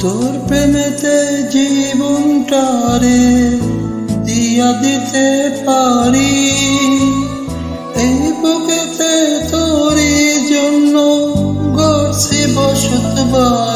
তোর প্রেমেতে জীবনটারে দিয়া দিতে পারি। এই বুকেতে তোরই জন্য গড়ছি বসত বাড়ি।